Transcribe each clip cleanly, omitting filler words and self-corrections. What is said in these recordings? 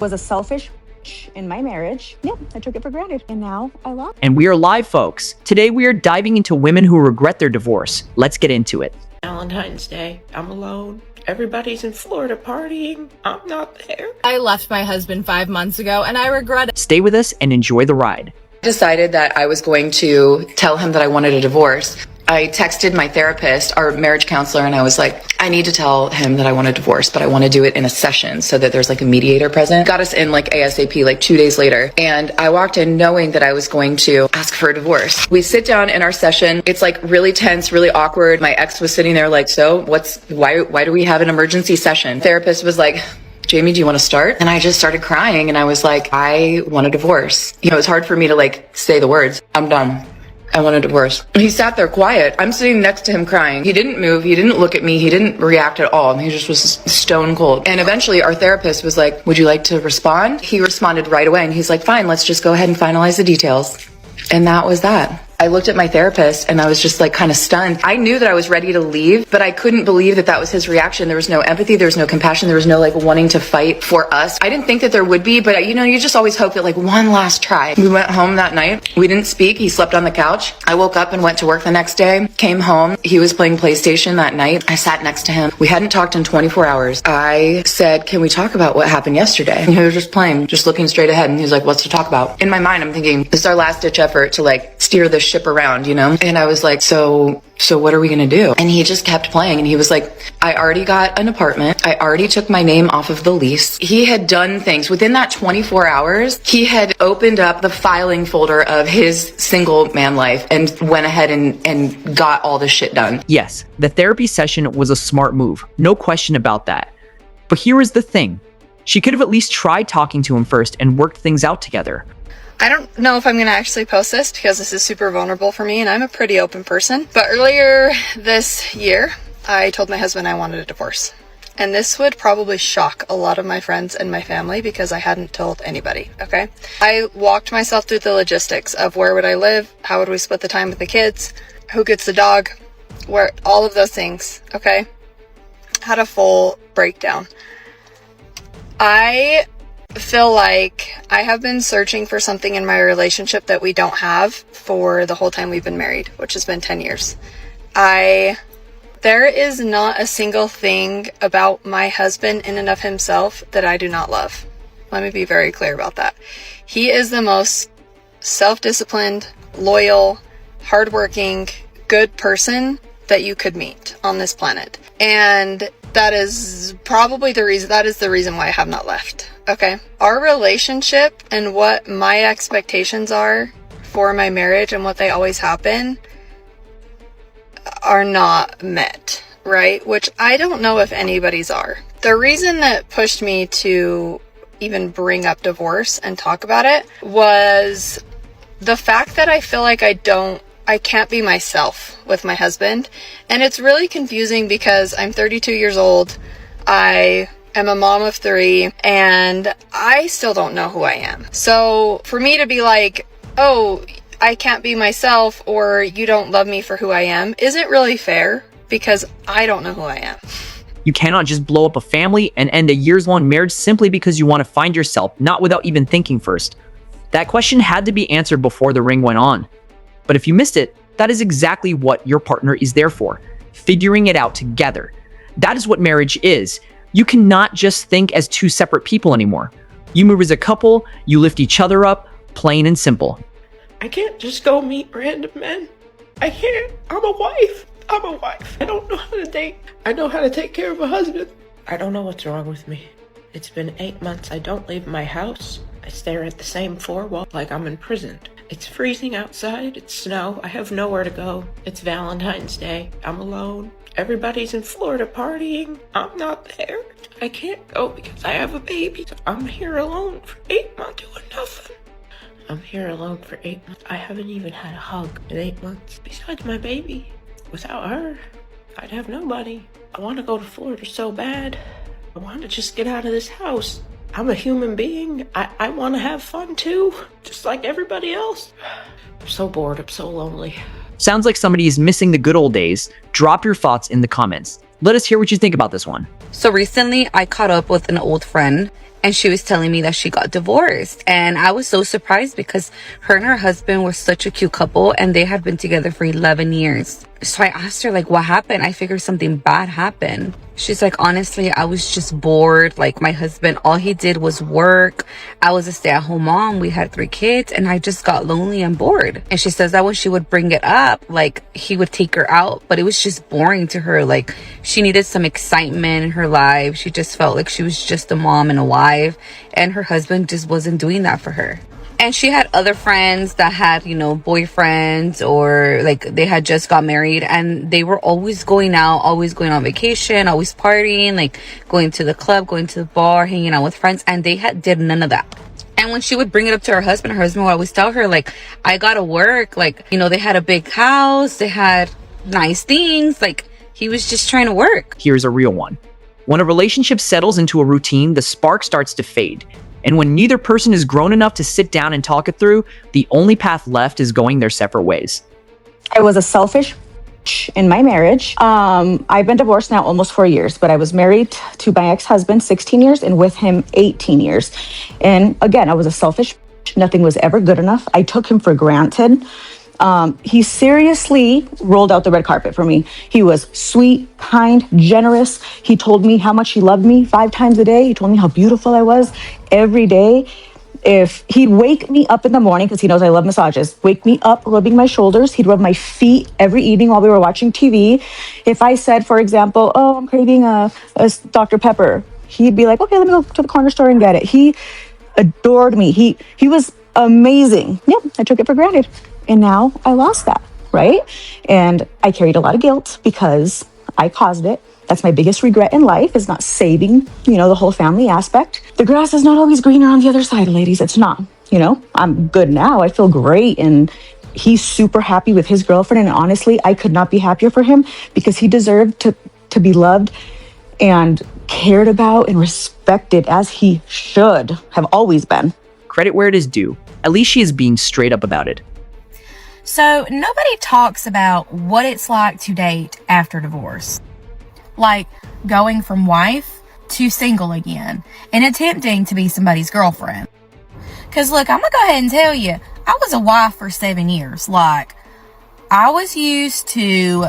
Was a selfish in my marriage. Yeah, I took it for granted, and now I love. And we are live, folks. Today we are diving into women who regret their divorce. Let's get into it. Valentine's Day, I'm alone. Everybody's in Florida partying. I'm not there. I left my husband 5 months ago and I regret it. Stay with us and enjoy the ride. Decided that I was going to tell him that I wanted a divorce. I texted my therapist, our marriage counselor, and I was like, I need to tell him that I want a divorce, but I want to do it in a session so that there's like a mediator present. Got us in like ASAP, like 2 days later. And I walked in knowing that I was going to ask for a divorce. We sit down in our session. It's like really tense, really awkward. My ex was sitting there like, so why do we have an emergency session? Therapist was like, Jamie, do you want to start? And I just started crying and I was like, I want a divorce. You know, it's hard for me to like say the words. I'm done. I want a divorce. He sat there quiet. I'm sitting next to him crying. He didn't move. He didn't look at me. He didn't react at all. He just was stone cold. And eventually our therapist was like, would you like to respond? He responded right away. And he's like, fine, let's just go ahead and finalize the details. And that was that. I looked at my therapist and I was just like kind of stunned. I knew that I was ready to leave, but I couldn't believe that that was his reaction. There was no empathy. There was no compassion. There was no like wanting to fight for us. I didn't think that there would be, but you know, you just always hope that like one last try. We went home that night. We didn't speak. He slept on the couch. I woke up and went to work the next day, came home. He was playing PlayStation that night. I sat next to him. We hadn't talked in 24 hours. I said, can we talk about what happened yesterday? And he was just playing, just looking straight ahead. And he was like, what's to talk about? In my mind, I'm thinking, this is our last ditch effort to like steer this ship around, you know? And I was like, so what are we going to do? And he just kept playing. And he was like, I already got an apartment. I already took my name off of the lease. He had done things within that 24 hours. He had opened up the filing folder of his single man life and went ahead and got all this shit done. Yes, the therapy session was a smart move. No question about that. But here is the thing. She could have at least tried talking to him first and worked things out together. I don't know if I'm going to actually post this because this is super vulnerable for me and I'm a pretty open person. But earlier this year, I told my husband I wanted a divorce. And this would probably shock a lot of my friends and my family because I hadn't told anybody, okay? I walked myself through the logistics of where would I live, how would we split the time with the kids, who gets the dog, where all of those things, okay? Had a full breakdown. I feel like I have been searching for something in my relationship that we don't have for the whole time we've been married, which has been 10 years. There is not a single thing about my husband in and of himself that I do not love. Let me be very clear about that. He is the most self-disciplined, loyal, hardworking, good person that you could meet on this planet. And that is probably the reason why I have not left. Okay. Our relationship and what my expectations are for my marriage and what they always happen are not met, right? Which I don't know if anybody's are. The reason that pushed me to even bring up divorce and talk about it was the fact that I feel like I can't be myself with my husband. And it's really confusing because I'm 32 years old. I am a mom of 3 and I still don't know who I am. So for me to be like, oh, I can't be myself or you don't love me for who I am isn't really fair because I don't know who I am. You cannot just blow up a family and end a years-long marriage simply because you want to find yourself, not without even thinking first. That question had to be answered before the ring went on. But if you missed it, that is exactly what your partner is there for, figuring it out together. That is what marriage is. You cannot just think as two separate people anymore. You move as a couple, you lift each other up, plain and simple. I can't just go meet random men. I can't. I'm a wife. I don't know how to date. I know how to take care of a husband. I don't know what's wrong with me. It's been 8 months. I don't leave my house. I stare at the same 4 walls like I'm imprisoned. It's freezing outside. It's snow. I have nowhere to go. It's Valentine's Day. I'm alone. Everybody's in Florida partying. I'm not there. I can't go because I have a baby. So I'm here alone for 8 months doing nothing. I'm here alone for 8 months. I haven't even had a hug in 8 months. Besides my baby. Without her, I'd have nobody. I want to go to Florida so bad. I want to just get out of this house. I'm a human being. I want to have fun too, just like everybody else. I'm so bored. I'm so lonely. Sounds like somebody is missing the good old days. Drop your thoughts in the comments. Let us hear what you think about this one. So recently I caught up with an old friend and she was telling me that she got divorced. And I was so surprised because her and her husband were such a cute couple and they had been together for 11 years. So I asked her, like, what happened? I figured something bad happened. She's like, honestly, I was just bored. Like, my husband, all he did was work. I was a stay-at-home mom. We had 3 kids and I just got lonely and bored. And she says that when she would bring it up, like, he would take her out, but it was just boring to her. Like, she needed some excitement in her life. She just felt like she was just a mom and a wife, and her husband just wasn't doing that for her. And she had other friends that had, you know, boyfriends, or like they had just got married, and they were always going out, always going on vacation, always partying, like going to the club, going to the bar, hanging out with friends, and they did none of that. And when she would bring it up to her husband would always tell her, like, I gotta work. Like, you know, they had a big house, they had nice things, like he was just trying to work. Here's a real one. When a relationship settles into a routine, the spark starts to fade. And when neither person is grown enough to sit down and talk it through, the only path left is going their separate ways. I was a selfish in my marriage. I've been divorced now almost 4 years, but I was married to my ex-husband 16 years and with him 18 years. And again, I was a selfish. Nothing was ever good enough. I took him for granted. He seriously rolled out the red carpet for me. He was sweet, kind, generous. He told me how much he loved me 5 times a day. He told me how beautiful I was every day. If he'd wake me up in the morning, because he knows I love massages, wake me up rubbing my shoulders. He'd rub my feet every evening while we were watching TV. If I said, for example, oh, I'm craving a Dr. Pepper, he'd be like, okay, let me go to the corner store and get it. He adored me. He was amazing. Yeah, I took it for granted. And now I lost that, right? And I carried a lot of guilt because I caused it. That's my biggest regret in life, is not saving, you know, the whole family aspect. The grass is not always greener on the other side, ladies. It's not, you know, I'm good now. I feel great. And he's super happy with his girlfriend. And honestly, I could not be happier for him, because he deserved to be loved and cared about and respected, as he should have always been. Credit where it is due. At least she is being straight up about it. So nobody talks about what it's like to date after divorce. Like going from wife to single again and attempting to be somebody's girlfriend. Because look, I'm going to go ahead and tell you, I was a wife for 7 years. Like, I was used to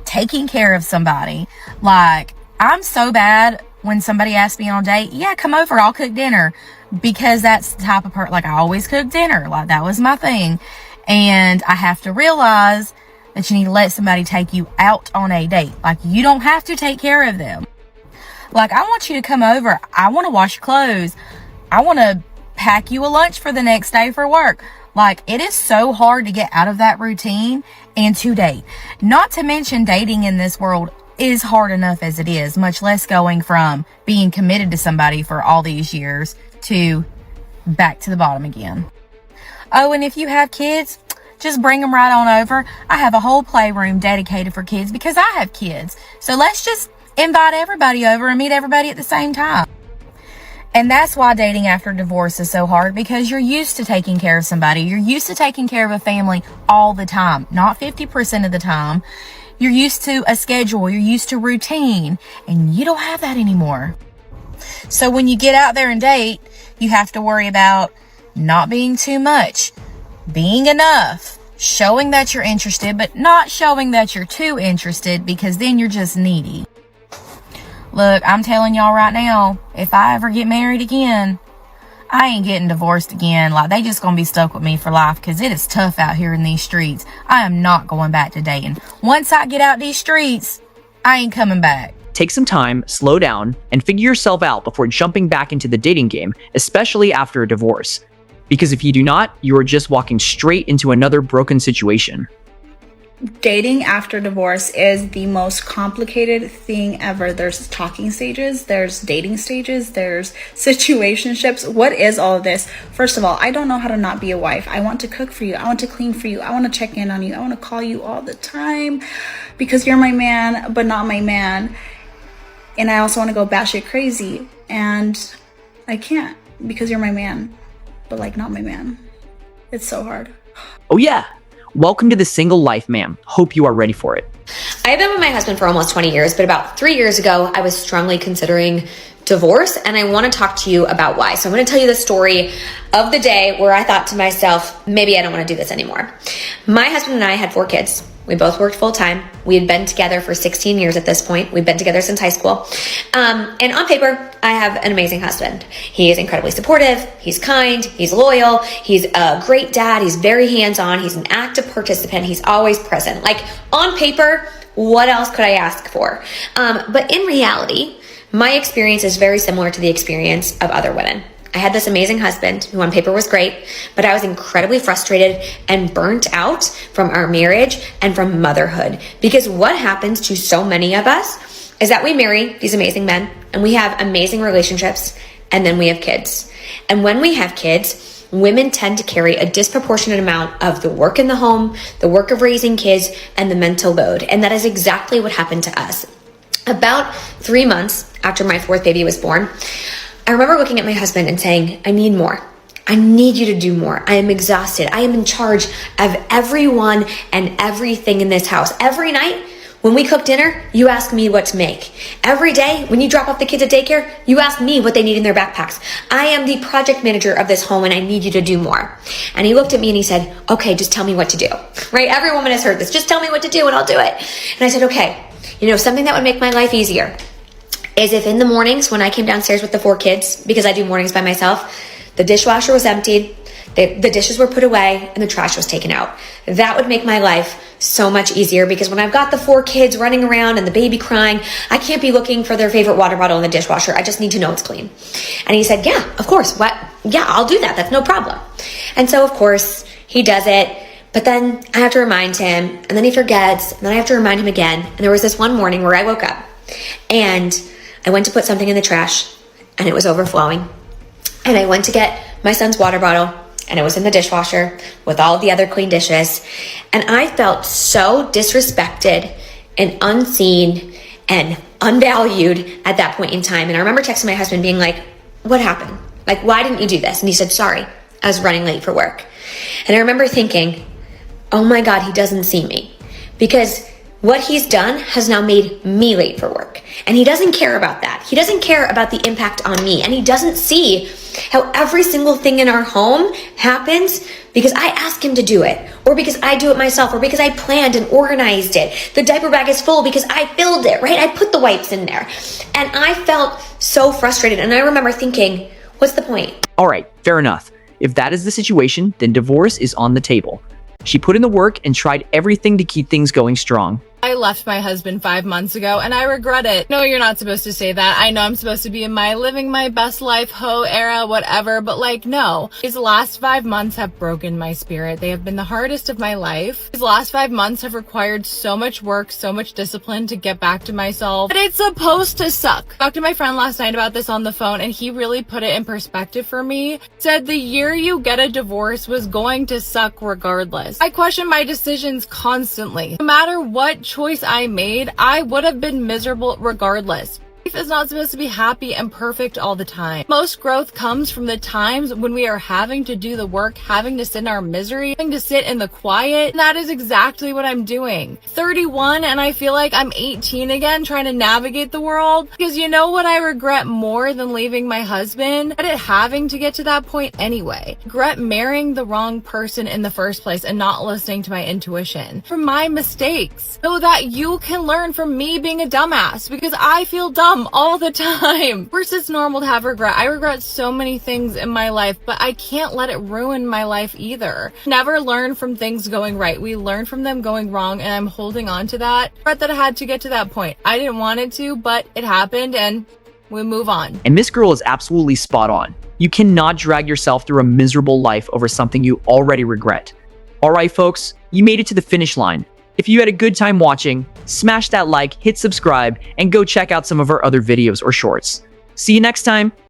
taking care of somebody. Like, I'm so bad when somebody asks me on a date, yeah, come over, I'll cook dinner. Because that's the type of person, like, I always cook dinner. Like, that was my thing. And I have to realize that you need to let somebody take you out on a date. Like, you don't have to take care of them. Like, I want you to come over. I want to wash your clothes. I want to pack you a lunch for the next day for work. Like, it is so hard to get out of that routine and to date. Not to mention, dating in this world is hard enough as it is, much less going from being committed to somebody for all these years to back to the bottom again. Oh, and if you have kids, just bring them right on over. I have a whole playroom dedicated for kids because I have kids. So let's just invite everybody over and meet everybody at the same time. And that's why dating after divorce is so hard, because you're used to taking care of somebody. You're used to taking care of a family all the time, not 50% of the time. You're used to a schedule. You're used to routine, and you don't have that anymore. So when you get out there and date, you have to worry about not being too much, being enough, showing that you're interested, but not showing that you're too interested, because then you're just needy. Look, I'm telling y'all right now, if I ever get married again, I ain't getting divorced again. Like, they just gonna be stuck with me for life, because it is tough out here in these streets. I am not going back to dating. Once I get out these streets, I ain't coming back. Take some time, slow down, and figure yourself out before jumping back into the dating game, especially after a divorce. Because if you do not, you are just walking straight into another broken situation. Dating after divorce is the most complicated thing ever. There's talking stages, there's dating stages, there's situationships. What is all of this? First of all, I don't know how to not be a wife. I want to cook for you. I want to clean for you. I want to check in on you. I want to call you all the time because you're my man, but not my man. And I also want to go batshit crazy, and I can't because you're my man, but like not my man. It's so hard. Oh yeah. Welcome to the single life, ma'am. Hope you are ready for it. I've been with my husband for almost 20 years, but about 3 years ago, I was strongly considering divorce, and I want to talk to you about why. So I'm going to tell you the story of the day where I thought to myself, maybe I don't want to do this anymore. My husband and I had 4 kids. We both worked full time. We had been together for 16 years at this point. We've been together since high school. And on paper, I have an amazing husband. He is incredibly supportive. He's kind. He's loyal. He's a great dad. He's very hands-on. He's an active participant. He's always present. Like, on paper, what else could I ask for? But in reality, my experience is very similar to the experience of other women. I had this amazing husband who on paper was great, but I was incredibly frustrated and burnt out from our marriage and from motherhood. Because what happens to so many of us is that we marry these amazing men and we have amazing relationships, and then we have kids. And when we have kids, women tend to carry a disproportionate amount of the work in the home, the work of raising kids, and the mental load. And that is exactly what happened to us. About 3 months after my 4th baby was born, I remember looking at my husband and saying, I need more. I need you to do more. I am exhausted. I am in charge of everyone and everything in this house. Every night when we cook dinner, you ask me what to make. Every day when you drop off the kids at daycare, you ask me what they need in their backpacks. I am the project manager of this home and I need you to do more. And he looked at me and he said, okay, just tell me what to do. Right? Every woman has heard this. Just tell me what to do and I'll do it. And I said, okay, something that would make my life easier is if in the mornings when I came downstairs with the 4 kids, because I do mornings by myself, the dishwasher was emptied, the dishes were put away, and the trash was taken out. That would make my life so much easier, because when I've got the 4 kids running around and the baby crying, I can't be looking for their favorite water bottle in the dishwasher. I just need to know it's clean. And he said, yeah, of course. What? Yeah, I'll do that. That's no problem. And so, of course, he does it. But then I have to remind him, and then he forgets, and then I have to remind him again. And there was this one morning where I woke up, and I went to put something in the trash, and it was overflowing. And I went to get my son's water bottle, and it was in the dishwasher with all the other clean dishes. And I felt so disrespected and unseen and unvalued at that point in time. And I remember texting my husband being like, what happened? Like, why didn't you do this? And he said, sorry, I was running late for work. And I remember thinking, oh my God, he doesn't see me. Because what he's done has now made me late for work. And he doesn't care about that. He doesn't care about the impact on me. And he doesn't see how every single thing in our home happens because I ask him to do it, or because I do it myself, or because I planned and organized it. The diaper bag is full because I filled it, right? I put the wipes in there. And I felt so frustrated. And I remember thinking, what's the point? All right, fair enough. If that is the situation, then divorce is on the table. She put in the work and tried everything to keep things going strong. I left my husband 5 months ago and I regret it. No, you're not supposed to say that. I know I'm supposed to be in my living my best life, hoe era, whatever, but no. These last 5 months have broken my spirit. They have been the hardest of my life. These last 5 months have required so much work, so much discipline to get back to myself. But it's supposed to suck. I talked to my friend last night about this on the phone and he really put it in perspective for me. Said the year you get a divorce was going to suck regardless. I question my decisions constantly. No matter what choice I made, I would have been miserable regardless. Life is not supposed to be happy and perfect all the time. Most growth comes from the times when we are having to do the work, having to sit in our misery, having to sit in the quiet. And that is exactly what I'm doing. 31 and I feel like I'm 18 again trying to navigate the world. Because you know what I regret more than leaving my husband? But it having to get to that point anyway. I regret marrying the wrong person in the first place and not listening to my intuition. From my mistakes. So that you can learn from me being a dumbass. Because I feel dumb all the time. Of course, it's normal to have regret. I regret so many things in my life, but I can't let it ruin my life either. Never learn from things going right. We learn from them going wrong, and I'm holding on to that. I regret that I had to get to that point. I didn't want it to, but it happened, and we move on. And Miss Girl is absolutely spot on. You cannot drag yourself through a miserable life over something you already regret. All right, folks, you made it to the finish line. If you had a good time watching, smash that like, hit subscribe, and go check out some of our other videos or shorts. See you next time.